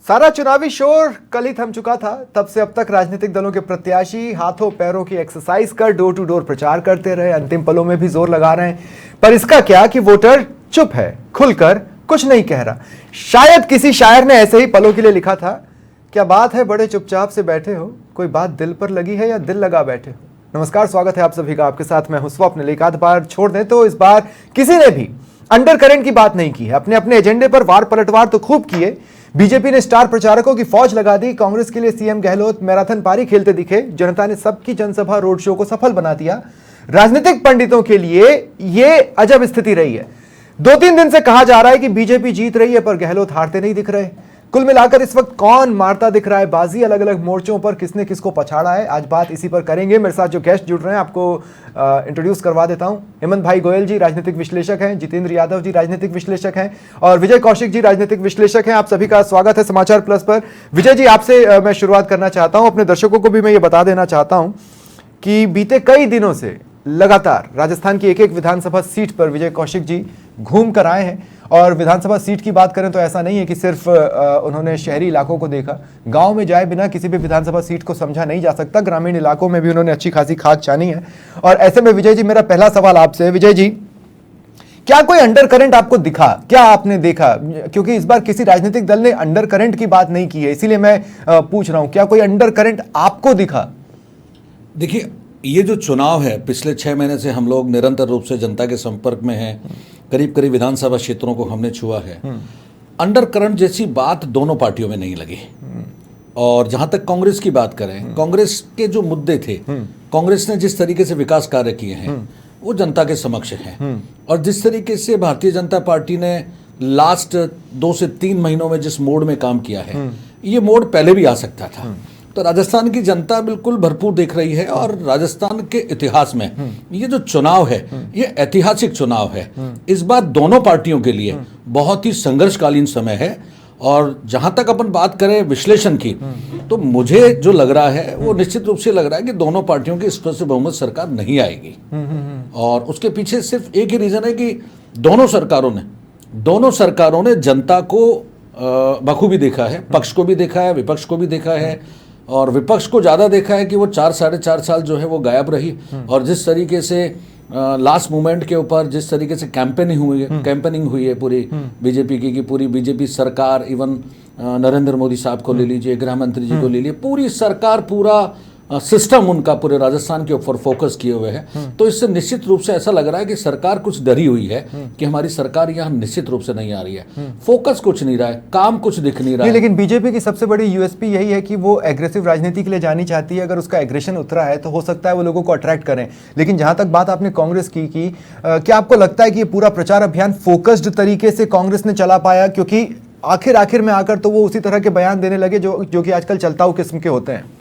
सारा चुनावी शोर कल ही थम चुका था। तब से अब तक राजनीतिक दलों के प्रत्याशी हाथों पैरों की एक्सरसाइज कर डोर टू डोर प्रचार करते रहे, अंतिम पलों में भी जोर लगा रहे हैं। पर इसका क्या कि वोटर चुप है, खुलकर कुछ नहीं कह रहा। शायद किसी शायर ने ऐसे ही पलों के लिए लिखा था, क्या बात है बड़े चुपचाप से बैठे हो, कोई बात दिल पर लगी है या दिल लगा बैठे हो। नमस्कार, स्वागत है आप सभी का। आपके साथ मैं हूं स्वप्न। एक आध बार छोड़ दें तो इस बार किसी ने भी अंडर करंट की बात नहीं की है। अपने अपने एजेंडे पर वार पलटवार तो खूब किए। बीजेपी ने स्टार प्रचारकों की फौज लगा दी। कांग्रेस के लिए सीएम गहलोत मैराथन पारी खेलते दिखे। जनता ने सबकी जनसभा रोड शो को सफल बना दिया। राजनीतिक पंडितों के लिए यह अजब स्थिति रही है। 2-3 दिन से कहा जा रहा है कि बीजेपी जीत रही है, पर गहलोत हारते नहीं दिख रहे। कुल मिलाकर इस वक्त कौन मारता दिख रहा है बाजी, अलग अलग मोर्चों पर किसने किसको पछाड़ा है, आज बात इसी पर करेंगे। मेरे साथ जो गेस्ट जुड़ रहे हैं आपको इंट्रोड्यूस करवा देता हूं। हेमंत भाई गोयल जी राजनीतिक विश्लेषक हैं, जितेंद्र यादव जी राजनीतिक विश्लेषक हैं और विजय कौशिक जी राजनीतिक विश्लेषक हैं। आप सभी का स्वागत है समाचार प्लस पर। विजय जी, आपसे मैं शुरुआत करना चाहता हूं। अपने दर्शकों को भी मैं ये बता देना चाहता हूं कि बीते कई दिनों से लगातार राजस्थान की एक एक विधानसभा सीट पर विजय कौशिक जी घूम कर आए हैं। और विधानसभा सीट की बात करें तो ऐसा नहीं है कि सिर्फ उन्होंने शहरी इलाकों को देखा, गांव में जाए बिना किसी भी विधानसभा सीट को समझा नहीं जा सकता। ग्रामीण इलाकों में भी उन्होंने अच्छी खासी खाक छानी है। और ऐसे में विजय जी, मेरा पहला सवाल आपसे है। विजय जी, क्या कोई अंडर करंट आपको दिखा, क्या आपने देखा? क्योंकि इस बार किसी राजनीतिक दल ने अंडर करंट की बात नहीं की है, इसीलिए मैं पूछ रहा हूं, क्या कोई अंडर करंट आपको दिखा? देखिए, ये जो चुनाव है, पिछले 6 महीने से हम लोग निरंतर रूप से जनता के संपर्क में हैं। करीब करीब विधानसभा क्षेत्रों को हमने छुआ है। अंडर करंट जैसी बात दोनों पार्टियों में नहीं लगी। और जहां तक कांग्रेस की बात करें, कांग्रेस के जो मुद्दे थे, कांग्रेस ने जिस तरीके से विकास कार्य किए हैं वो जनता के समक्ष हैं। और जिस तरीके से भारतीय जनता पार्टी ने लास्ट 2 से 3 महीनों में जिस मोड में काम किया है, ये मोड पहले भी आ सकता था। तो राजस्थान की जनता बिल्कुल भरपूर देख रही है। और राजस्थान के इतिहास में ये जो चुनाव है, ये ऐतिहासिक चुनाव है। इस बार दोनों पार्टियों के लिए बहुत ही संघर्षकालीन समय है। और जहां तक अपन बात करें विश्लेषण की, तो मुझे जो लग रहा है वो निश्चित रूप से लग रहा है कि दोनों पार्टियों की स्पष्ट बहुमत सरकार नहीं आएगी। और उसके पीछे सिर्फ एक ही रीजन है कि दोनों सरकारों ने जनता को बखूबी देखा है। पक्ष को भी देखा है, विपक्ष को भी देखा है। और विपक्ष को ज़्यादा देखा है कि वो 4-4.5 साल जो है वो गायब रही। और जिस तरीके से लास्ट मोमेंट के ऊपर जिस तरीके से कैंपेनिंग हुई है पूरी बीजेपी की पूरी बीजेपी सरकार, इवन नरेंद्र मोदी साहब को ले लीजिए, गृह मंत्री जी को ले लीजिए, पूरी सरकार, पूरा सिस्टम उनका पूरे राजस्थान के ऊपर फोकस किए हुए है। तो इससे निश्चित रूप से ऐसा लग रहा है कि सरकार कुछ डरी हुई है कि हमारी सरकार यहाँ निश्चित रूप से नहीं आ रही है। फोकस कुछ नहीं रहा है, काम कुछ दिख नहीं रहा है। लेकिन बीजेपी की सबसे बड़ी यूएसपी यही है कि वो एग्रेसिव राजनीति के लिए जानी चाहती है। अगर उसका एग्रेशन उतरा है तो हो सकता है वो लोगों को अट्रैक्ट करें। लेकिन जहां तक बात आपने कांग्रेस की क्या आपको लगता है कि ये पूरा प्रचार अभियान फोकस्ड तरीके से कांग्रेस ने चला पाया? क्योंकि आखिर में आकर तो वो उसी तरह के बयान देने लगे जो कि आजकल चलताऊ किस्म के होते हैं।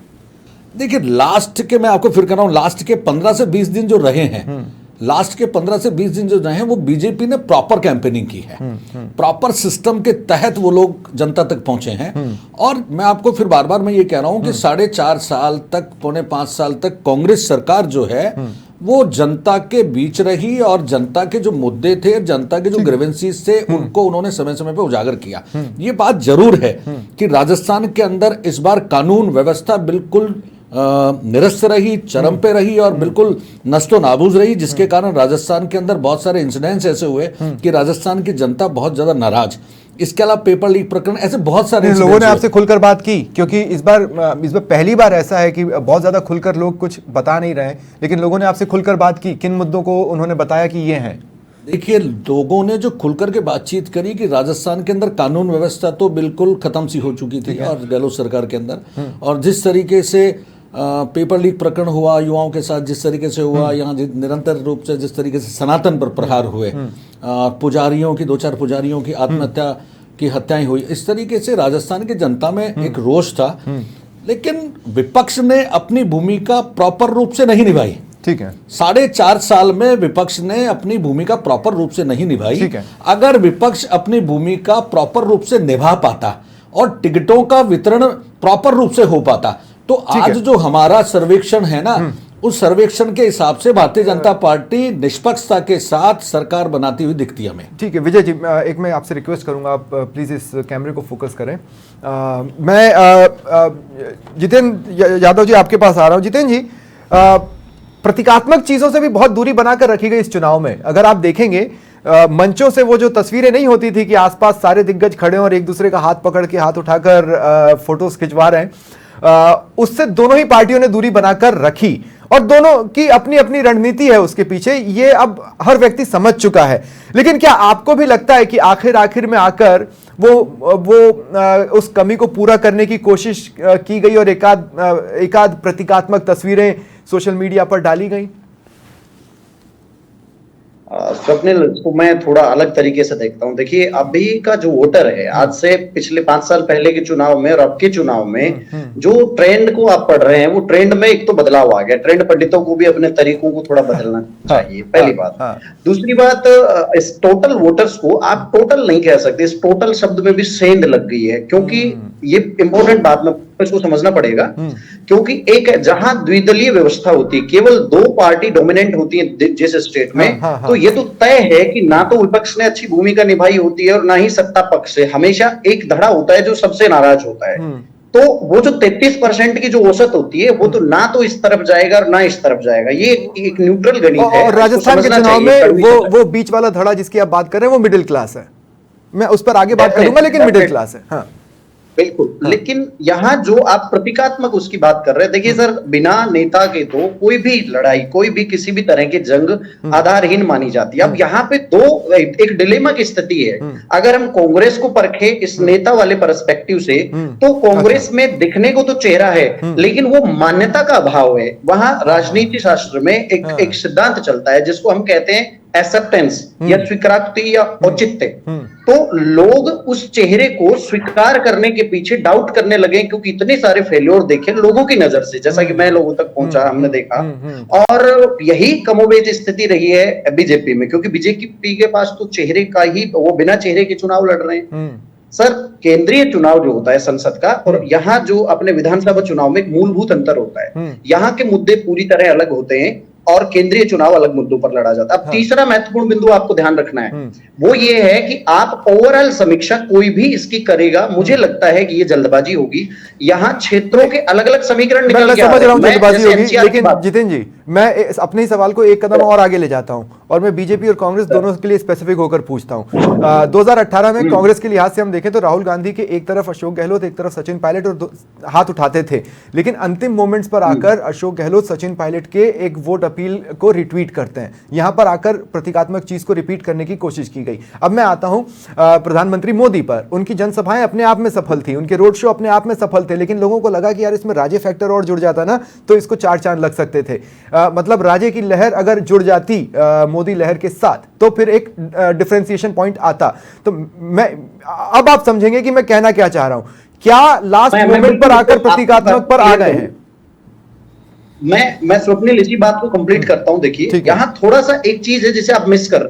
देखिए, लास्ट के मैं आपको फिर कह रहा हूं, लास्ट के 15 से 20 दिन जो रहे हैं, लास्ट के 15 से 20 दिन जो रहे हैं, वो बीजेपी ने प्रॉपर कैंपेनिंग की है। प्रॉपर सिस्टम के तहत वो लोग जनता तक पहुंचे हैं। और मैं आपको फिर बार बार मैं ये कह रहा हूं कि 4.5 साल तक, 4.5 साल तक कांग्रेस सरकार जो है वो जनता के बीच रही। और जनता के जो मुद्दे थे, जनता के जो ग्रीवेंसीज थे, उनको उन्होंने समय समय पे उजागर किया। ये बात जरूर है कि राजस्थान के अंदर इस बार कानून व्यवस्था बिल्कुल निरस्त रही, चरम पे रही और बिल्कुल नस्तो नाबूज रही, जिसके कारण राजस्थान के अंदर बहुत सारे इंसिडेंट्स ऐसे हुए कि राजस्थान की जनता बहुत ज्यादा नाराज। इसके अलावा पेपर लीक प्रकरण, ऐसे बहुत सारे लोगों ने आपसे खुलकर बात की। क्योंकि इस बार पहली बार ऐसा है कि बहुत ज्यादा खुलकर लोग कुछ बता नहीं रहे, लेकिन लोगों ने आपसे खुलकर बात की। किन मुद्दों को उन्होंने बताया कि ये हैं? देखिए, लोगों ने जो खुलकर के बातचीत करी कि राजस्थान के अंदर कानून व्यवस्था तो बिल्कुल खत्म सी हो चुकी थी और गहलोत सरकार के अंदर। और जिस तरीके से पेपर लीक प्रकरण हुआ युवाओं के साथ, जिस तरीके से हुआ, यहाँ निरंतर रूप से जिस तरीके से सनातन पर प्रहार हुए, पुजारियों की 2-4 पुजारियों की आत्महत्या की हत्याएं हुई, इस तरीके से राजस्थान की जनता में एक रोष था। लेकिन विपक्ष ने अपनी भूमिका प्रॉपर रूप से नहीं निभाई। ठीक है, 4.5 साल में विपक्ष ने अपनी भूमिका प्रॉपर रूप से नहीं निभाई। ठीक है। अगर विपक्ष अपनी भूमिका प्रॉपर रूप से निभा पाता और टिकटों का वितरण प्रॉपर रूप से हो पाता, तो आज जो हमारा सर्वेक्षण है ना, उस सर्वेक्षण के हिसाब से भारतीय जनता पार्टी निष्पक्षता के साथ सरकार बनाती हुई दिखती है हमें। ठीक है विजय जी, एक मैं आपसे रिक्वेस्ट करूंगा, आप प्लीज इस कैमरे को फोकस करें। मैं जितेंद्र यादव जी आपके पास आ रहा हूं। जितेंद्र जी, प्रतीकात्मक चीजों से भी बहुत दूरी बनाकर रखी गई इस चुनाव में। अगर आप देखेंगे मंचों से वो जो तस्वीरें नहीं होती थी कि आसपास सारे दिग्गज खड़े और एक दूसरे का हाथ पकड़ के, हाथ उठाकर फोटोज खिंचवा रहे हैं, उससे दोनों ही पार्टियों ने दूरी बनाकर रखी और दोनों की अपनी अपनी रणनीति है उसके पीछे, ये अब हर व्यक्ति समझ चुका है। लेकिन क्या आपको भी लगता है कि आखिर में आकर वो उस कमी को पूरा करने की कोशिश की गई और एकाध प्रतीकात्मक तस्वीरें सोशल मीडिया पर डाली गई? स्वप्निल, इसको मैं थोड़ा अलग तरीके से देखता हूँ। देखिए, अभी का जो वोटर है, आज से पिछले 5 साल पहले के चुनाव में और अब के चुनाव में जो ट्रेंड को आप पढ़ रहे हैं, वो ट्रेंड में एक तो बदलाव आ गया। ट्रेंड पंडितों को भी अपने तरीकों को थोड़ा बदलना चाहिए, पहली बात। दूसरी बात, इस टोटल वोटर्स को आप टोटल नहीं कह सकते, इस टोटल शब्द में भी सेंध लग गई है, क्योंकि ये इंपॉर्टेंट बात में इसको समझना पड़ेगा। क्योंकि एक जहां द्विदलीय व्यवस्था होती है, केवल 2 पार्टी डोमिनेंट होती है जिस स्टेट में, तो ये तो तय है कि ना तो विपक्ष ने अच्छी भूमिका निभाई होती है और ना ही सत्ता पक्ष से। हमेशा एक धड़ा होता है जो सबसे नाराज होता है। तो वो जो 33% की जो औसत होती है, वो तो ना तो इस तरफ जाएगा और ना इस तरफ जाएगा। ये एक न्यूट्रल गणित है। और राजस्थान के चुनाव में वो बीच वाला धड़ा जिसकी आप बात कर रहे हैं, वो मिडिल क्लास है। मैं उस पर आगे बात करूंगा, लेकिन मिडिल क्लास है। हाँ बिल्कुल। लेकिन यहाँ जो आप प्रतीकात्मक उसकी बात कर रहे हैं, देखिए सर, बिना नेता के तो कोई भी लड़ाई, कोई भी किसी भी तरह की जंग आधारहीन मानी जाती है। अब यहाँ पे एक डिलेमा की स्थिति है। अगर हम कांग्रेस को परखे इस नेता वाले पर्सपेक्टिव से, तो कांग्रेस में दिखने को तो चेहरा है, लेकिन वो मान्यता का अभाव है। वहां राजनीति शास्त्र में एक सिद्धांत चलता है जिसको हम कहते हैं एक्सेप्टेंस या स्वीकृति या औचित्य। तो लोग उस चेहरे को स्वीकार करने के पीछे डाउट करने लगे, क्योंकि इतने सारे फेल्योर देखे लोगों की नजर से, जैसा कि मैं लोगों तक पहुंचा, हमने देखा। और यही कमोबेश स्थिति रही है बीजेपी में, क्योंकि बीजेपी के पास तो चेहरे का ही, वो बिना चेहरे के चुनाव लड़ रहे हैं। सर, केंद्रीय चुनाव जो होता है संसद का, और यहाँ जो अपने विधानसभा चुनाव में एक मूलभूत अंतर होता है। यहाँ के मुद्दे पूरी तरह अलग होते हैं और केंद्रीय चुनाव अलग मुद्दों पर लड़ा जाता है। अब तीसरा महत्वपूर्ण बिंदु आपको ध्यान रखना है, वो ये है कि आप ओवरऑल समीक्षा कोई भी इसकी करेगा, मुझे लगता है कि ये जल्दबाजी होगी। यहाँ क्षेत्रों के अलग अलग समीकरण निकल के आ रहे हैं। जल्दबाजी होगी, लेकिन जितेंद्र जी, मैं अपने ही सवाल को एक कदम और आगे ले जाता हूं और मैं बीजेपी और कांग्रेस दोनों के लिए स्पेसिफिक होकर पूछता हूं। 2018 में कांग्रेस के लिहाज से हम देखें तो राहुल गांधी के एक तरफ अशोक गहलोत, एक तरफ सचिन पायलट, और हाथ उठाते थे। लेकिन अंतिम मोमेंट्स पर आकर अशोक गहलोत सचिन पायलट के एक वोट अपील को रिट्वीट करते हैं। यहां पर आकर प्रतीकात्मक चीज को रिपीट करने की कोशिश की गई। अब मैं आता हूं प्रधानमंत्री मोदी पर। उनकी जनसभाएं अपने आप में सफल थी, उनके रोड शो अपने आप में सफल थे, लेकिन लोगों को लगा कि यार इसमें राजे फैक्टर और जुड़ जाता ना तो इसको 4 चांद लग सकते थे। मतलब राजे की लहर अगर जुड़ जाती मोदी लहर के साथ, तो फिर एक डिफरेंशिएशन पॉइंट आता। तो मैं, अब आप समझेंगे कि मैं कहना क्या चाह रहा हूं। क्या लास्ट मोमेंट पर आकर प्रतीकात्मक पर आ गए हैं? मैं स्वप्निल इसी बात को कंप्लीट करता हूं। देखिए, यहां थोड़ा सा एक चीज है जिसे आप मिस कर,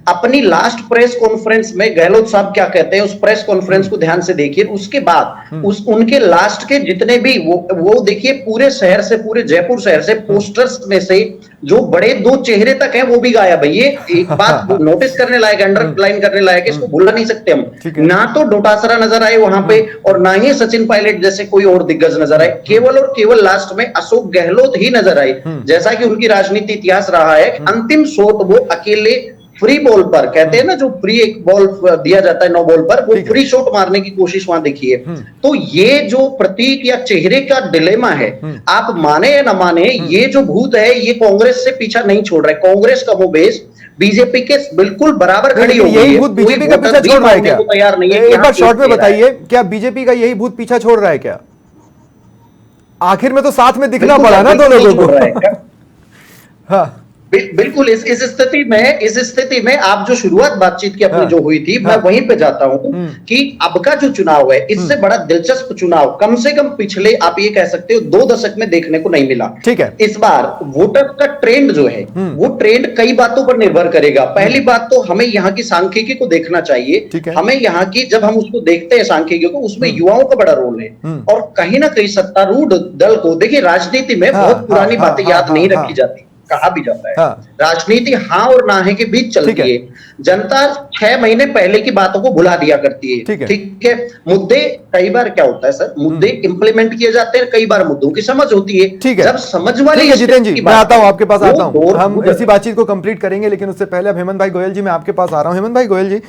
अपनी लास्ट प्रेस कॉन्फ्रेंस में गहलोत साहब क्या कहते हैं, उस प्रेस कॉन्फ्रेंस को ध्यान से देखिए। उसके बाद उनके लास्ट के जितने भी वो देखिए, पूरे शहर से, पूरे जयपुर शहर से पोस्टर्स में से जो बड़े 2 चेहरे तक हैं वो भी गायब है। ये एक बात नोटिस करने लायक, अंडरलाइन करने लायक, इसको भूलना नहीं सकते हम। ना तो डोटासरा नजर आए वहां पे, और ना ही सचिन पायलट जैसे कोई और दिग्गज नजर आए। केवल और केवल लास्ट में अशोक गहलोत ही नजर आए, जैसा कि उनकी राजनीति इतिहास रहा है। अंतिम शॉट वो अकेले फ्री बॉल पर, कहते हैं ना, जो फ्री एक बॉल दिया जाता है 9 बॉल पर, वो फ्री शॉट मारने की कोशिश वहां देखिए। तो ये जो प्रतीक या चेहरे का डिलेमा है, आप माने या ना माने, ये जो भूत है ये कांग्रेस से पीछा नहीं छोड़ रहा है। कांग्रेस का मोबेस बीजेपी के बिल्कुल बराबर खड़ी हो गई है। यही भूत बीजेपी का पीछा छोड़ रहा है क्या? तैयार नहीं है। एक बार शॉर्ट में बताइए, क्या बीजेपी का यही भूत पीछा छोड़ रहा है क्या? आखिर में तो साथ में दिखना पड़ा ना दोनों लोगों को। हाँ, बिल्कुल इस स्थिति में आप जो शुरुआत बातचीत की अपनी जो हुई थी, मैं वहीं पे जाता हूं कि अब का जो चुनाव है इससे बड़ा दिलचस्प चुनाव कम से कम पिछले आप ये कह सकते हो 2 दशक में देखने को नहीं मिला। ठीक है। इस बार वोटर का ट्रेंड जो है वो ट्रेंड कई बातों पर निर्भर करेगा। पहली बात तो हमें यहाँ की सांख्यिकी को देखना चाहिए। हमें यहाँ की जब हम उसको देखते हैं सांख्यिकी को, उसमें युवाओं का बड़ा रोल है और कहीं ना कहीं सत्तारूढ़ दल को, देखिए राजनीति में बहुत पुरानी बातें याद नहीं रखी जाती, कहा भी जाता है राजनीति हाँ और ना है के बीच चलती है। जनता 6 महीने पहले की बातों को भुला दिया करती है। ठीक है, मुद्दे कई बार क्या होता है सर, मुद्दे इंप्लीमेंट किए जाते हैं, कई बार मुद्दों की समझ होती है। ठीक है, जब समझ वाली जितेंद्र जी मैं आता हूं आपके पास, आता हूं, हम इसी बातचीत को कंप्लीट करेंगे, लेकिन उससे पहले अब हेमंत भाई गोयल जी मैं आपके पास आ रहा हूं। हेमंत भाई गोयल जी,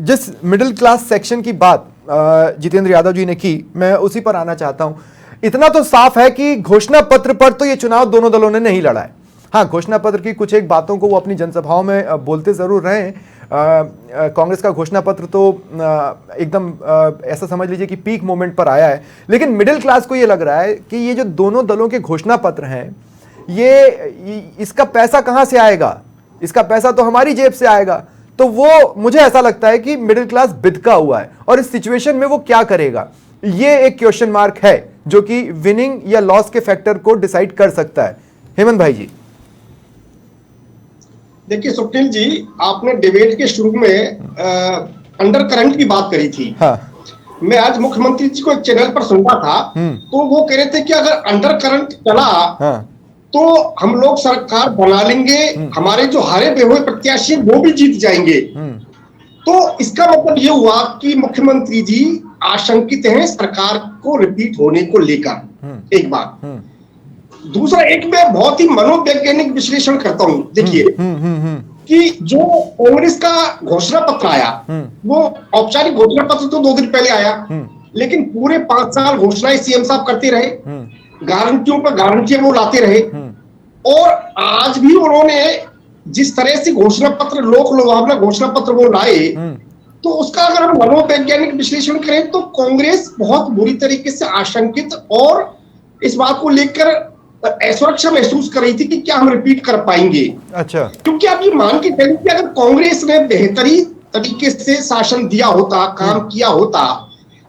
जिस मिडिल क्लास सेक्शन की बात जितेंद्र यादव जी ने की, मैं उसी पर आना चाहता हूं। इतना तो साफ है कि घोषणा पत्र पर तो ये चुनाव दोनों दलों ने नहीं लड़ा है। हाँ, घोषणा पत्र की कुछ एक बातों को वो अपनी जनसभाओं में बोलते जरूर रहे हैं। कांग्रेस का घोषणा पत्र तो एकदम ऐसा समझ लीजिए कि पीक मोमेंट पर आया है, लेकिन मिडिल क्लास को ये लग रहा है कि ये जो दोनों दलों के घोषणा पत्र हैं, ये इसका पैसा कहां से आएगा, इसका पैसा तो हमारी जेब से आएगा। तो वो मुझे ऐसा लगता है कि मिडिल क्लास बिदका हुआ है और इस सिचुएशन में वो क्या करेगा, ये एक क्वेश्चन मार्क है जो कि विनिंग या लॉस के फैक्टर को डिसाइड कर सकता है। हेमंत भाई जी, देखिए स्वप्निल जी, आपने डिबेट के शुरू में अंडर करंट की बात करी थी। हाँ। मैं आज मुख्यमंत्री जी को एक चैनल पर सुनता था, तो वो कह रहे थे कि अगर अंडर करंट चला हाँ। तो हम लोग सरकार बना लेंगे, हमारे जो हारे हुए प्रत्याशी वो भी जीत जाएंगे। तो इसका मतलब ये हुआ कि मुख्यमंत्री जी आशंकित हैं सरकार को रिपीट होने को लेकर, एक बात। दूसरा, एक मैं बहुत ही मनोवैज्ञानिक विश्लेषण करता हूं। देखिए कि जो कांग्रेस का घोषणा पत्र आया, वो औपचारिक घोषणा पत्र तो 2 दिन पहले आया, लेकिन पूरे 5 साल घोषणाएं सीएम साहब करते रहे, गारंटियों पर गारंटियां वो लाते रहे, और आज भी उन्होंने जिस तरह से घोषणा पत्र, लोक लुभावना घोषणा पत्र वो लाए, तो उसका अगर हम मनोवैज्ञानिक विश्लेषण करें तो कांग्रेस बहुत बुरी तरीके से आशंकित और इस बात को लेकर असुरक्षा महसूस कर रही थी कि क्या हम रिपीट कर पाएंगे। अच्छा, क्योंकि आप ये मान के चलिए कि अगर कांग्रेस ने बेहतरीन तरीके से शासन दिया होता, काम किया होता,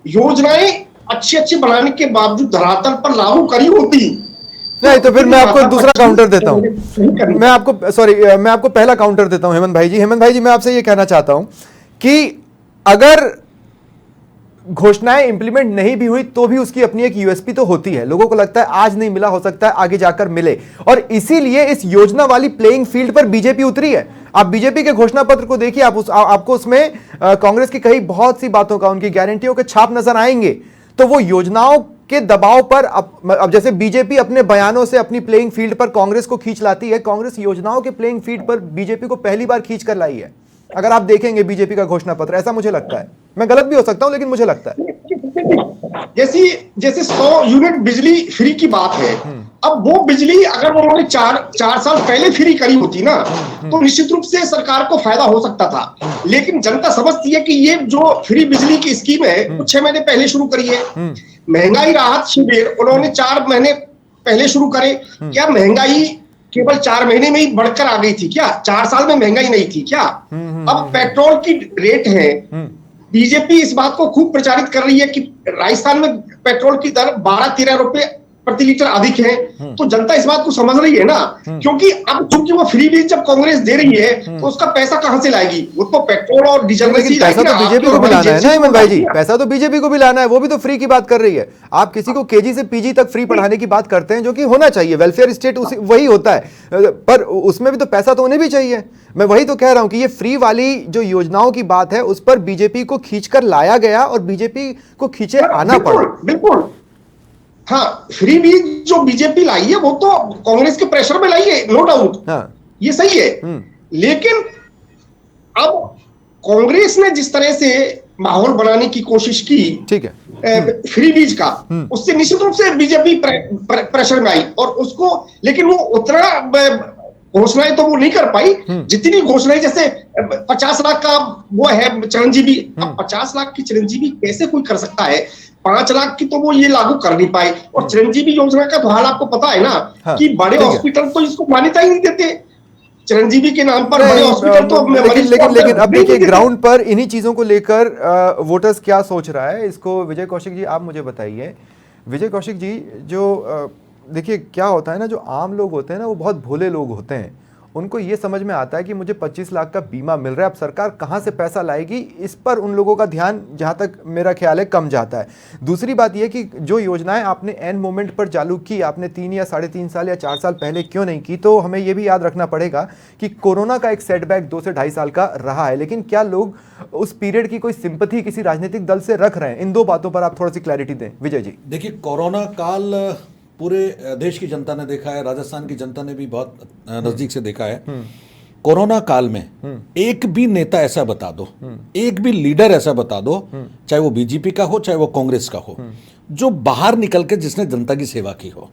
योजनाएं अच्छी बनाने के बावजूद धरातल पर लागू करी होती, नहीं तो फिर मैं आपको दूसरा काउंटर देता हूं। मैं आपको पहला काउंटर देता हूं हेमंत भाई जी। हेमंत भाई जी, मैं आपसे ये कहना चाहता हूं कि अगर घोषणाएं इंप्लीमेंट नहीं भी हुई तो भी उसकी अपनी एक यूएसपी तो होती है। लोगों को लगता है आज नहीं मिला, हो सकता है आगे जाकर मिले, और इसीलिए इस योजना वाली प्लेइंग फील्ड पर बीजेपी उतरी है। आप बीजेपी के घोषणा पत्र को देखिए, आपको उसमें कांग्रेस की कई बहुत सी बातों का, उनकी गारंटियों के छाप नजर आएंगे। तो वो योजनाओं के दबाव पर अब जैसे बीजेपी अपने बयानों से अपनी प्लेइंग फील्ड पर कांग्रेस को खींच लाती है, कांग्रेस योजनाओं के प्लेइंग फील्ड पर बीजेपी को पहली बार खींच कर लाई है। अगर आप देखेंगे बीजेपी का घोषणा पत्र, ऐसा मुझे लगता है, मैं गलत भी हो सकता हूं लेकिन मुझे लगता है। जैसे 100 यूनिट बिजली फ्री की बात है, अब वो बिजली अगर उन्होंने 4 साल पहले फ्री करी होती ना, तो निश्चित रूप से सरकार को फायदा हो सकता था। लेकिन जनता समझती है कि ये जो फ्री बिजली की स्कीम है वो 6 महीने पहले शुरू करी है। महंगाई राहत शिविर उन्होंने 4 महीने पहले शुरू करे। क्या महंगाई केवल 4 महीने में ही बढ़कर आ गई थी क्या? 4 साल में महंगाई नहीं थी क्या? अब पेट्रोल की रेट है, बीजेपी इस बात को खूब प्रचारित कर रही है कि राजस्थान में पेट्रोल की दर 12-13 रुपए प्रति लीटर अधिक है। तो जनता इस बात को समझ रही है ना, क्योंकि अब चूंकि वो फ्री बीज जब कांग्रेस दे रही है तो उसका पैसा कहां से लाएगी? वो तो पेट्रोल और डीजल में से पैसा तो बीजेपी को भी लाना है ना हेमंत भाई जी, पैसा तो बीजेपी को भी लाना है, वो भी तो फ्री की बात कर रही है। आप किसी को केजी से पीजी तक फ्री पढ़ाने की बात करते हैं, जो कि होना चाहिए, वेलफेयर स्टेट वही होता है, पर उसमें भी तो पैसा तो उन्हें भी चाहिए। मैं वही तो कह रहा हूं कि ये फ्री वाली जो योजनाओं की बात है उस पर बीजेपी को खींचकर लाया गया और बीजेपी को खींचे आना पड़ा। बिल्कुल, हाँ, फ्री बीज जो बीजेपी लाई है वो तो कांग्रेस के प्रेशर में लाई है, नो डाउट। हाँ। ये सही है, लेकिन अब कांग्रेस ने जिस तरह से माहौल बनाने की कोशिश की, ठीक है, फ्री बीज का, उससे निश्चित रूप से बीजेपी प्रेशर में आई और उसको, लेकिन वो उतना घोषणाएं तो वो नहीं कर पाई जितनी घोषणाएं, जैसे 50 लाख का वो है चिरंजीवी। अब 50 लाख की चिरंजीवी कैसे कोई कर सकता है? 5 लाख की तो वो ये लागू कर नहीं पाए। और चिरंजीवी योजना का तो हाल आपको पता है ना, कि बड़े हॉस्पिटल तो इसको मान्यता ही नहीं देते। चिरंजीवी के नाम पर बड़े हॉस्पिटल तो लेकिन अब देखिए ग्राउंड पर इन्हीं चीजों को लेकर वोटर्स क्या सोच रहा है, इसको विजय कौशिक जी आप मुझे बताइए। विजय कौशिक जी, जो देखिए क्या होता है ना, जो आम लोग होते हैं ना, वो बहुत भोले लोग होते हैं। उनको ये समझ में आता है कि मुझे 25 लाख का बीमा मिल रहा है, अब सरकार कहाँ से पैसा लाएगी, इस पर उन लोगों का ध्यान जहाँ तक मेरा ख्याल है कम जाता है। दूसरी बात यह कि जो योजनाएं आपने एन मोमेंट पर चालू की, आपने 3 या 3.5 साल या 4 साल पहले क्यों नहीं की, तो हमें यह भी याद रखना पड़ेगा कि कोरोना का एक सेटबैक 2 से 2.5 साल का रहा है। लेकिन क्या लोग उस पीरियड की कोई सिंपैथी किसी राजनीतिक दल से रख रहे हैं? इन दो बातों पर आप थोड़ा सी क्लैरिटी दें विजय जी। देखिए, कोरोना काल पूरे देश की जनता ने देखा है, राजस्थान की जनता ने भी बहुत नजदीक से देखा है। कोरोना काल में एक भी नेता ऐसा बता दो, एक भी लीडर ऐसा बता दो, चाहे वो बीजेपी का हो चाहे वो कांग्रेस का हो, जो बाहर निकल के जिसने जनता की सेवा की हो।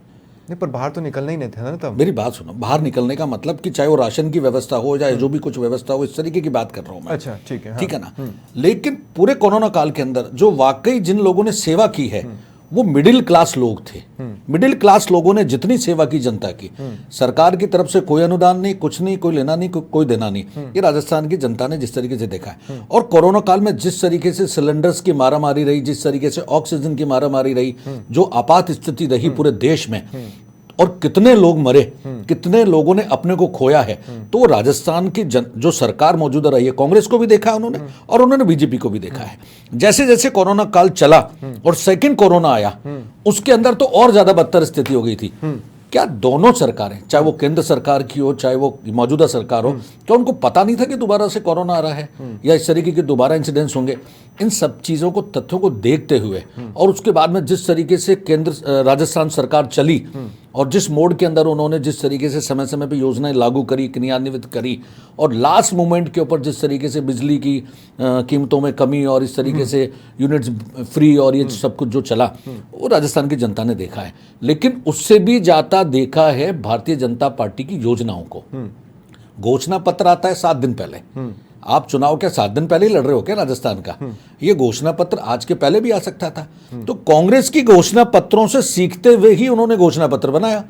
नहीं, पर बाहर तो निकलना ही नहीं था ना तब। मेरी बात सुनो, बाहर निकलने का मतलब कि चाहे वो राशन की व्यवस्था हो, चाहे जो भी कुछ व्यवस्था हो, इस तरीके की बात कर रहा हूं मैं। अच्छा, ठीक है, हाँ। ठीक है ना। लेकिन पूरे कोरोना काल के अंदर जो वाकई जिन लोगों ने सेवा की है वो मिडिल क्लास लोग थे। मिडिल क्लास लोगों ने जितनी सेवा की जनता की, सरकार की तरफ से कोई अनुदान नहीं, कुछ नहीं, कोई लेना नहीं, कोई देना नहीं, ये राजस्थान की जनता ने जिस तरीके से देखा है। और कोरोना काल में जिस तरीके से सिलेंडर्स की मारामारी रही, जिस तरीके से ऑक्सीजन की मारामारी रही, जो आपात स्थिति रही पूरे देश में, और कितने लोग मरे, कितने लोगों ने अपने को खोया है, तो वो राजस्थान की जो सरकार मौजूदा रही है, कांग्रेस को भी देखा है उन्होंने और उन्होंने बीजेपी को भी देखा है। जैसे जैसे कोरोना काल चला और सेकंड कोरोना आया, उसके अंदर तो और ज्यादा बदतर स्थिति हो गई थी। क्या दोनों सरकारें, चाहे वो केंद्र सरकार की हो चाहे वो मौजूदा सरकार हो, क्या उनको पता नहीं था कि दोबारा से कोरोना आ रहा है या इस तरीके के दोबारा इंसिडेंट्स होंगे? इन सब चीज़ों को, तथ्यों को देखते हुए और उसके बाद में जिस तरीके से केंद्र राजस्थान सरकार चली और जिस मोड के अंदर उन्होंने जिस तरीके से समय समय पर योजनाएं लागू करी, क्रियान्वित करी, और लास्ट मोमेंट के ऊपर जिस तरीके से बिजली की कीमतों में कमी और इस तरीके से यूनिट्स फ्री और ये सब कुछ जो चला, वो राजस्थान की जनता ने देखा है। लेकिन उससे भी ज़्यादा देखा है भारतीय जनता पार्टी की योजनाओं को। घोषणा पत्र आता है 7 दिन पहले। आप चुनाव क्या 7 दिन पहले ही लड़ रहे हो क्या राजस्थान का? ये घोषणा पत्र आज के पहले भी आ सकता था। तो कांग्रेस की घोषणा पत्रों से सीखते हुए ही उन्होंने घोषणा पत्र बनाया।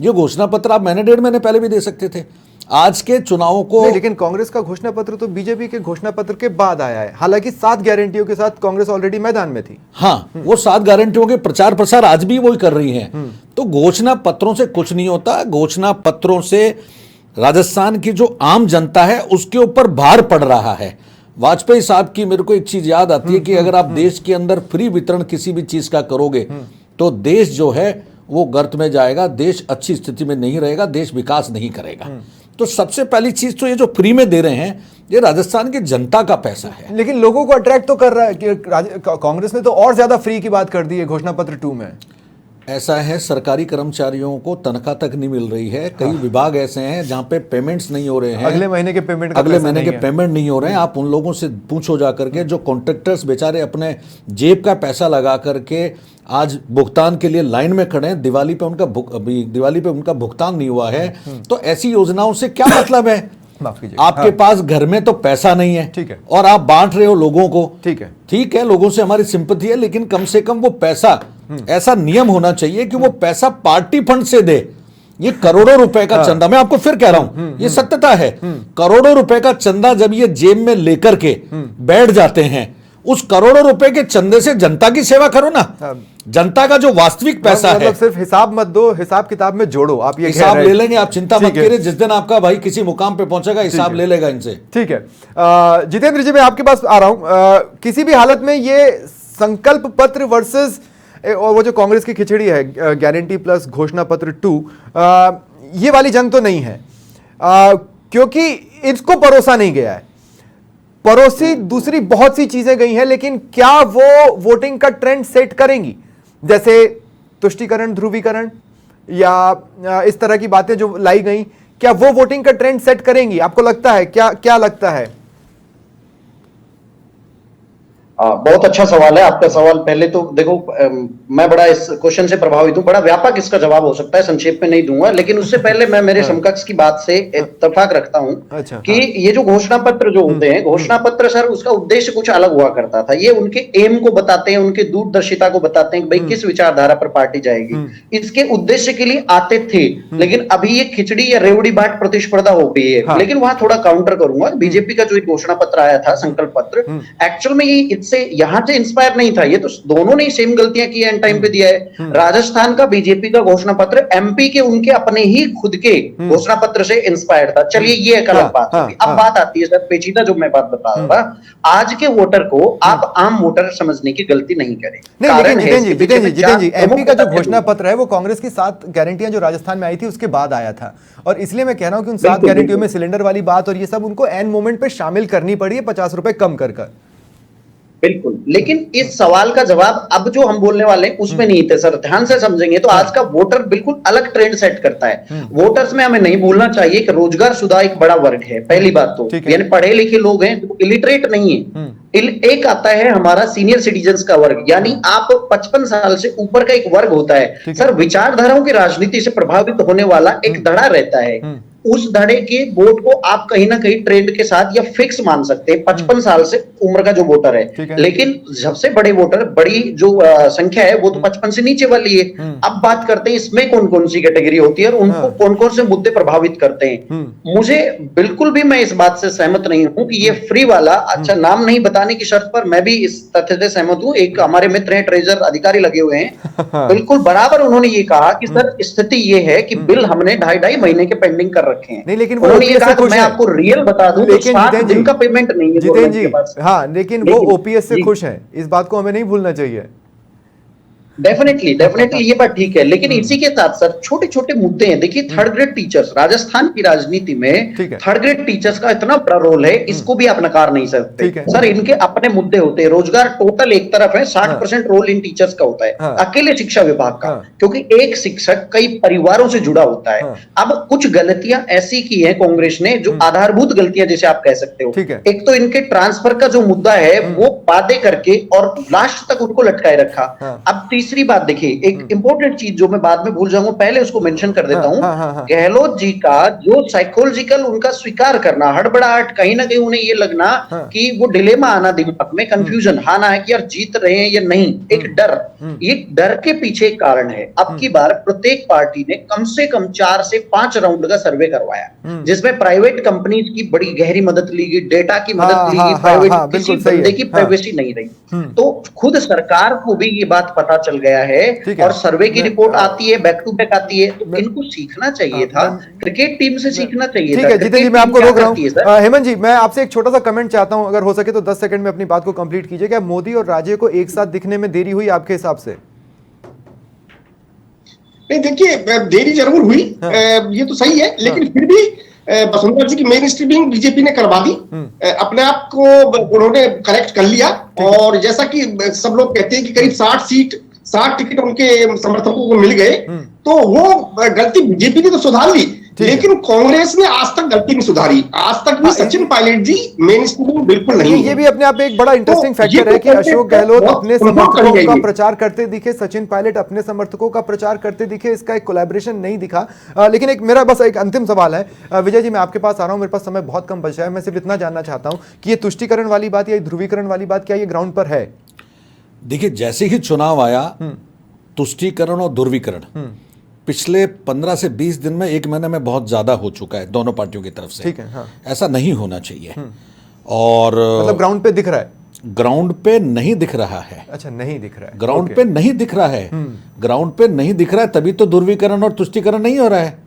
ये घोषणा पत्र आप महीने 1.5 महीने पहले भी दे सकते थे। आज के चुनावों को नहीं, लेकिन कांग्रेस का घोषणा पत्र तो बीजेपी के घोषणा पत्र के बाद आया है। हालांकि 7 गारंटियों के साथ कांग्रेस ऑलरेडी मैदान में थी। हाँ, वो 7 गारंटियों के प्रचार प्रसार आज भी वही कर रही है। तो घोषणा पत्रों से कुछ नहीं होता। घोषणा पत्रों से राजस्थान की जो आम जनता है उसके ऊपर भार पड़ रहा है। वाजपेयी साहब की मेरे को एक चीज याद आती है कि अगर आप देश के अंदर फ्री वितरण किसी भी चीज का करोगे तो देश जो है वो गर्त में जाएगा, देश अच्छी स्थिति में नहीं रहेगा, देश विकास नहीं करेगा। तो सबसे पहली चीज तो ये जो फ्री में दे रहे हैं ये राजस्थान की जनता का पैसा है। लेकिन लोगों को अट्रैक्ट तो कर रहा है कि कांग्रेस ने तो और ज्यादा फ्री की बात कर दी है घोषणा पत्र 2 में। ऐसा है, सरकारी कर्मचारियों को तनख्वाह तक नहीं मिल रही है। कई विभाग ऐसे हैं जहां पे पेमेंट्स नहीं हो रहे हैं, अगले महीने के पेमेंट नहीं हो रहे हैं। आप उन लोगों से पूछो जा करके जो कॉन्ट्रैक्टर्स बेचारे अपने जेब का पैसा लगा करके आज भुगतान के लिए लाइन में खड़े हैं, दिवाली पे उनका भुगतान नहीं हुआ है। तो ऐसी योजनाओं से क्या मतलब है? आपके पास घर में तो पैसा नहीं है, ठीक है, और आप बांट रहे हो लोगों को। ठीक है, लोगों से हमारी सिंपैथी है, लेकिन कम से कम वो पैसा, ऐसा नियम होना चाहिए कि वो पैसा पार्टी फंड से दे। ये करोड़ों रुपए का चंदा, मैं आपको फिर कह रहा हूं, ये सत्यता है। करोड़ों रुपए का चंदा जब ये जेब में लेकर के बैठ जाते हैं, उस करोड़ों रुपए के चंदे से जनता की सेवा करो ना। जनता का जो वास्तविक पैसा है, मतलब सिर्फ हिसाब मत दो, हिसाब किताब में जोड़ो। आप ये हिसाब ले लेंगे, आप चिंता मत करिए। जिस दिन आपका भाई किसी मुकाम पे पहुंचेगा, हिसाब ले लेगा इनसे। ठीक है, जितेंद्र जी मैं आपके पास आ रहा हूं। किसी भी हालत में ये संकल्प पत्र वर्सेस वो जो कांग्रेस की खिचड़ी है, गारंटी प्लस घोषणा पत्र 2, ये वाली जंग तो नहीं है, क्योंकि इसको परोसा नहीं गया है। परोसी दूसरी बहुत सी चीजें गई हैं, लेकिन क्या वो वोटिंग का ट्रेंड सेट करेंगी? जैसे तुष्टीकरण, ध्रुवीकरण या इस तरह की बातें जो लाई गई, क्या वो वोटिंग का ट्रेंड सेट करेंगी? आपको लगता है, क्या लगता है? बहुत अच्छा सवाल है आपका सवाल। पहले तो देखो, मैं बड़ा इस क्वेश्चन से प्रभावित हूं, बड़ा व्यापक इसका जवाब हो सकता है, संक्षेप में नहीं दूंगा, लेकिन उससे पहले मैं मेरे समकक्ष की बात से इत्तेफाक रखता हूं अच्छा, कि ये जो घोषणा पत्र जो होते हैं, घोषणा पत्र सर उसका उद्देश्य कुछ अलग हुआ करता था। ये उनके एम को बताते हैं, उनके दूरदर्शिता को बताते हैं कि भाई किस विचारधारा पर पार्टी जाएगी, इसके उद्देश्य के लिए आते थे। लेकिन अभी ये खिचड़ी या रेवड़ी बाट प्रतिस्पर्धा हो गई है। लेकिन वहां थोड़ा काउंटर करूंगा, बीजेपी का जो एक घोषणा पत्र आया था, संकल्प पत्र, एक्चुअल में ये इससे यहां से इंस्पायर नहीं था। ये तो दोनों ने सेम गलतियां की एंड टाइम पे दिया है। राजस्थान का बीजेपी का घोषणा पत्र एमपी के उनके अपने ही खुद के घोषणा पत्र से इंस्पायर था। चलिए ये एक अलग बात होगी। अब बात आती है सर पेचीदा जो मैं बात बता रहा था, आज के वोटर को आप आम वोटर समझने की गलती नहीं करें। लेकिन जितेंद्र जी, एमपी का जो घोषणा पत्र है वो कांग्रेस की 7 गारंटियां जो राजस्थान में आई थी उसके बाद आया था, और इसलिए मैं कह रहा हूं कि उन 7 गारंटियों में सिलेंडर वाली बात और ये सब उनको एंड मोमेंट पे शामिल करनी पड़ी है, 50 रुपए कम कर। बिल्कुल, लेकिन इस सवाल का जवाब अब जो हम बोलने वाले हैं उसमें नहीं थे सर। ध्यान से समझेंगे तो आज का वोटर बिल्कुल अलग ट्रेंड सेट करता है। वोटर्स में हमें नहीं भूलना चाहिए कि रोजगार शुदा एक बड़ा वर्ग है, पहली बात तो, यानी पढ़े लिखे लोग हैं, तो इलिटरेट नहीं है। एक आता है हमारा सीनियर सिटीजन्स का वर्ग, यानी आप 55 साल से ऊपर का एक वर्ग होता है सर। विचारधाराओं की राजनीति से प्रभावित होने वाला एक धड़ा रहता है। उस धड़े के वोट को आप कहीं ना कहीं ट्रेंड के साथ या फिक्स मान सकते हैं, 55 साल से उम्र का जो वोटर है। लेकिन सबसे बड़े वोटर, बड़ी जो संख्या है वो तो 55 से नीचे वाली है। अब बात करते हैं इसमें कौन कौन सी कैटेगरी होती है और उनको कौन कौन से मुद्दे प्रभावित करते हैं। मुझे बिल्कुल भी मैं इस बात से सहमत नहीं हूं कि ये फ्री वाला, अच्छा नाम नहीं बताने की शर्त पर मैं भी इस तथ्य से सहमत हूं। एक हमारे मित्र हैं, ट्रेजर अधिकारी लगे हुए हैं, बिल्कुल बराबर उन्होंने ये कहा कि सर स्थिति ये है कि बिल हमने 2.5 महीने के पेंडिंग कर रखे हैं। नहीं, लेकिन वो उन्होंने ये कहा कि मैं आपको रियल बता दूं, लेकिन 7 दिन का पेमेंट नहीं है जितेंद्र जी, हाँ, लेकिन वो ओपीएस से खुश हैं, इस बात को हमें नहीं भूलना चाहिए। डेफिनेटली ये बात ठीक है, लेकिन इसी के साथ सर छोटे छोटे मुद्दे हैं। देखिए थर्ड ग्रेड टीचर्स, राजस्थान की राजनीति में थर्ड ग्रेड टीचर्स का इतना बड़ा रोल है, इसको भी आप नकार नहीं सकते सर। इनके अपने मुद्दे होते हैं। रोजगार टोटल एक तरफ है, 60% रोल इन टीचर्स का होता है, अकेले शिक्षा विभाग का, क्योंकि एक शिक्षक कई परिवारों से जुड़ा होता है। अब कुछ गलतियां ऐसी की है कांग्रेस ने, जो आधारभूत गलतियां जैसे आप कह सकते हो। एक तो इनके ट्रांसफर का जो मुद्दा है वो वादे करके और लास्ट तक उनको लटकाए रखा। अब तीसरी बात देखिए, एक इंपॉर्टेंट चीज जो मैं बाद में भूल जाऊंगा, पहले उसको मेंशन कर देता हूं। गहलोत जी का जो साइकोलॉजिकल उनका स्वीकार करना, हड़बड़ाहट, कहीं ना कहीं उन्हें ये लगना कि वो डिलेमा आना दिमाग में, कंफ्यूजन आना है कि यार जीत रहे हैं या नहीं, एक डर, ये डर के पीछे एक कारण है। अब की बार प्रत्येक पार्टी ने कम से कम 4 से 5 राउंड का सर्वे करवाया, जिसमें प्राइवेट कंपनीज की बड़ी गहरी मदद ली गई, डेटा की मदद ली गई, प्राइवेट किसी बंदे की प्राइवेसी नहीं रही। तो खुद सरकार को भी ये बात पता चल गया है और सर्वे की रिपोर्ट आती है, बैक टू बैक आती है। तो इनको सीखना चाहिए था, क्रिकेट टीम से सीखना चाहिए था। ठीक है जितेंद्र जी, मैं आपको रोक रहा हूं। हेमंत जी, मैं आपसे एक छोटा सा कमेंट चाहता हूं, अगर हो सके तो 10 सेकंड में अपनी बात को कंप्लीट कीजिए। क्या मोदी और राजे को एक साथ दिखने में देरी हुई आपके हिसाब से? नहीं, देखिए देरी जरूर हुई, ये तो सही है, लेकिन फिर भी वसुंधरा जी की मेन स्ट्रीमिंग बीजेपी ने करवा दी, अपने आप को उन्होंने करेक्ट कर लिया। और जैसा कि सब लोग कहते हैं कि करीब 60 टिकट उनके समर्थकों को मिल गए, तो वो गलती बीजेपी ने तो सुधार ली, लेकिन कांग्रेस ने आज तक गलती नहीं सुधारी। आज तक भी सचिन पायलट जी मेन स्ट्रीम बिल्कुल नहीं है। ये भी अपने आप में एक बड़ा इंटरेस्टिंग फैक्टर है कि अशोक गहलोत अपने समर्थकों का प्रचार करते दिखे, सचिन पायलट अपने समर्थकों का प्रचार करते दिखे, इसका एक कोलैबोरेशन नहीं दिखा। लेकिन एक मेरा बस एक अंतिम सवाल है, विजय जी मैं आपके पास आ रहा हूं, मेरे पास समय बहुत कम बचा है। मैं सिर्फ इतना जानना चाहता हूं कि ये तुष्टीकरण वाली बात या ध्रुवीकरण वाली बात क्या ये ग्राउंड पर है? देखिए, जैसे ही चुनाव आया, तुष्टीकरण और ध्रुवीकरण पिछले 15 से 20 दिन में, 1 महीने में बहुत ज्यादा हो चुका है दोनों पार्टियों की तरफ से। ठीक है, हाँ। ऐसा नहीं होना चाहिए। और मतलब ग्राउंड पे दिख रहा है? ग्राउंड पे नहीं दिख रहा है। अच्छा, नहीं दिख रहा है, ग्राउंड पे नहीं दिख रहा है। ग्राउंड पे नहीं दिख रहा है, तभी तो ध्रुवीकरण और तुष्टीकरण नहीं हो रहा है।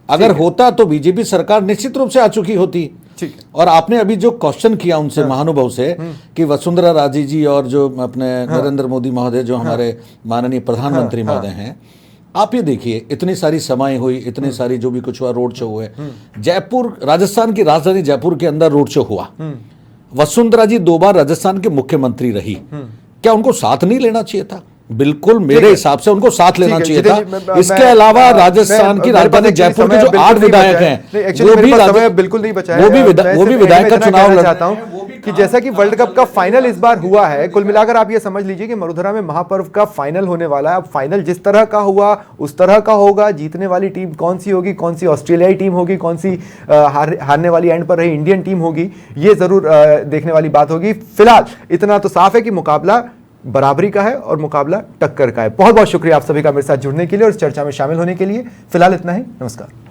अगर होता तो बीजेपी सरकार निश्चित रूप से आ चुकी होती। और आपने अभी जो क्वेश्चन किया उनसे, महानुभाव से, कि वसुंधरा राजे जी और जो अपने नरेंद्र मोदी महोदय, जो हमारे माननीय प्रधानमंत्री महोदय हैं, आप ये देखिए, इतनी सारी समाएं हुई, इतनी सारी जो भी कुछ हुआ, रोड शो हुए। जयपुर, राजस्थान की राजधानी जयपुर के अंदर रोड शो हुआ। वसुंधरा जी 2 बार राजस्थान के मुख्यमंत्री रही, क्या उनको साथ नहीं लेना चाहिए था? बिल्कुल मेरे हिसाब से उनको साथ लेना चाहिए था। इसके मैं- अलावा राजस्थान की मेरे पास राजधानी actually जयपुर के समय जो बिल्कुल 8 नहीं विधायक बचा है। हैं नहीं, actually मेरे पास समय बिल्कुल नहीं बचा है। वो भी मैं विधायक सिर्फ का इतना चुनाव कहना लड़ चाहता हूं कि जैसा कि वर्ल्ड कप का फाइनल इस बार हुआ है, कुल मिलाकर आप ये समझ लीजिए कि मरुधरा में महापर्व का फाइनल होने वाला है। अब फाइनल जिस तरह का हुआ उस तरह का होगा। जीतने वाली टीम कौन सी होगी, कौन सी ऑस्ट्रेलियाई टीम होगी, कौन सी हारने वाली एंड पर रही इंडियन टीम होगी, ये जरूर देखने वाली बात होगी। फिलहाल इतना तो साफ है कि मुकाबला बराबरी का है और मुकाबला टक्कर का है। बहुत बहुत शुक्रिया आप सभी का मेरे साथ जुड़ने के लिए और इस चर्चा में शामिल होने के लिए। फिलहाल इतना ही, नमस्कार।